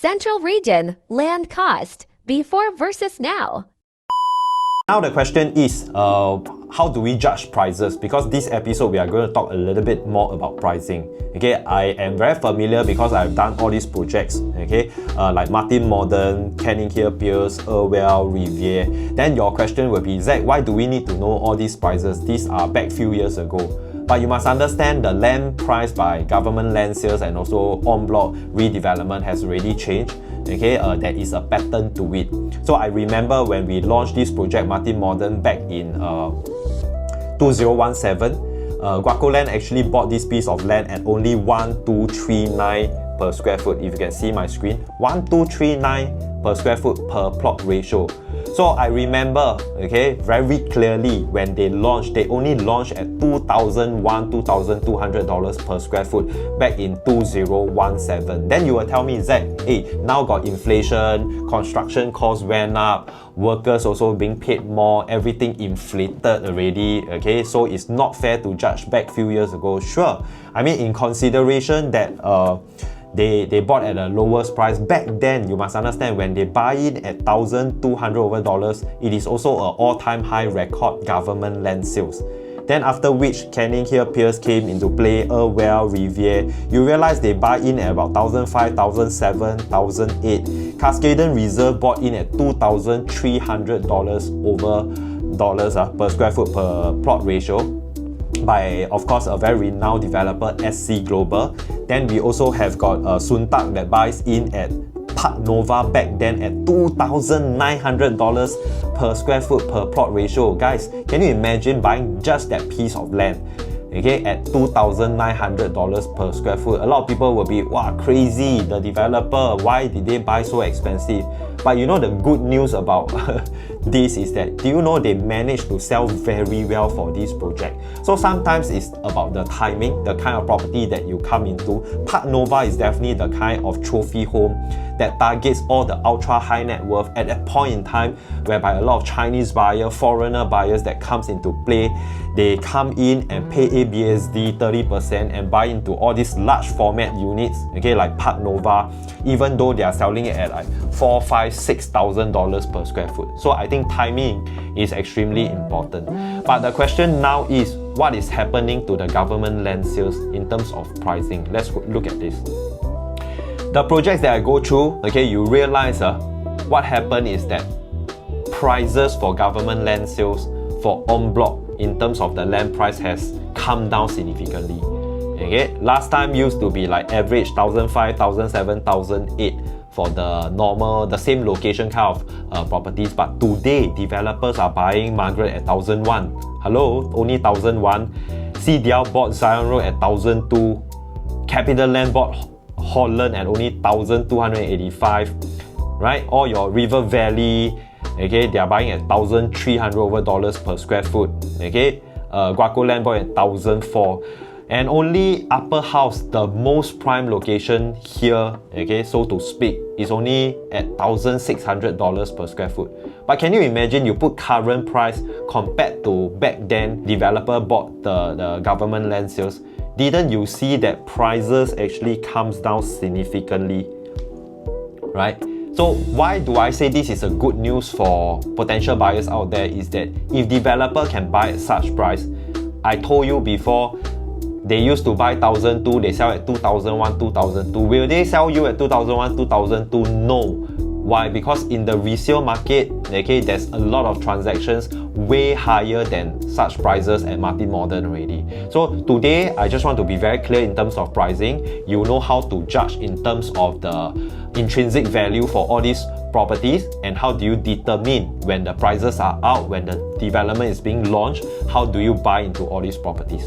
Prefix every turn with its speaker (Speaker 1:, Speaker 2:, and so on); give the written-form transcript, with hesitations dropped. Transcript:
Speaker 1: Central Region, land cost, before versus now.
Speaker 2: Now the question is, how do we judge prices? Because this episode we are going to talk a little bit more about pricing. Okay, I am very familiar because I've done all these projects. Okay, like Martin Modern, Canning Hill Pierce, Irwell, Riviere. Then your question will be, Zach, why do we need to know all these prices? These are back few years ago. But you must understand the land price by government land sales and also en bloc redevelopment has already changed. Okay, there is a pattern to it. So I remember when we launched this project, Martin Modern, back in 2017, Guaco Land actually bought this piece of land at only 1239 per square foot. If you can see my screen, 1239 per square foot per plot ratio. So I remember, okay, very clearly when they launched, they only launched at $2,200 per square foot back in 2017. Then you will tell me, Zach, hey, now got inflation, construction costs went up, workers also being paid more, everything inflated already, okay, so it's not fair to judge back few years ago. Sure, I mean, in consideration that they bought at the lowest price. Back then, you must understand, when they buy in at $1,200, it is also an all-time high record government land sales. Then after which Canning Hill Pierce came into play, Irwell, Riviere, you realize they buy in at about $1,500, $1,700, $1,800. Cascaden Reserve bought in at $2,300 over dollars per square foot per plot ratio, by, of course, a very renowned developer, SC Global. Then we also have got Suntak that buys in at Park Nova back then at $2,900 per square foot per plot ratio. Guys, can you imagine buying just that piece of land, okay, at $2,900 per square foot? A lot of people will be, wow, crazy, the developer, why did they buy so expensive? But you know the good news about this is that, do you know they managed to sell very well for this project? So sometimes it's about the timing, the kind of property that you come into. Park Nova is definitely the kind of trophy home that targets all the ultra high net worth at a point in time whereby a lot of Chinese buyers, foreigner buyers that comes into play, they come in and pay ABSD 30% and buy into all these large format units, okay, like Park Nova, even though they are selling it at like $4,000, $5,000, $6,000 per square foot. So I think timing is extremely important. But the question now is, what is happening to the government land sales in terms of pricing? Let's look at this. The projects that I go through, okay, you realize what happened is that prices for government land sales for en bloc in terms of the land price has come down significantly. Okay, last time used to be like average $1,500, $1,700, $1,800 for the normal, the same location kind of properties. But today, developers are buying Margaret at $1,001. Hello, only $1,001. CDL bought Zion Road at $1,002. Capital Land bought Holland at only $1,285. Right? Or your River Valley, okay, they are buying at $1,300 over dollars per square foot. Okay, Guaco Land bought at $1,004. And only Upper House, the most prime location here, okay, so to speak, is only at $1,600 per square foot. But can you imagine, you put current price compared to back then, developer bought the government land sales, didn't you see that prices actually comes down significantly, right? So why do I say this is a good news for potential buyers out there is that if developer can buy at such price, I told you before, they used to buy $1,002, they sell at $2,001, $2,002. Will they sell you at $2,001, $2,002? No. Why? Because in the resale market, okay, there's a lot of transactions way higher than such prices at Martin Modern already. So today, I just want to be very clear in terms of pricing. You know how to judge in terms of the intrinsic value for all these properties, and how do you determine when the prices are out, when the development is being launched, how do you buy into all these properties.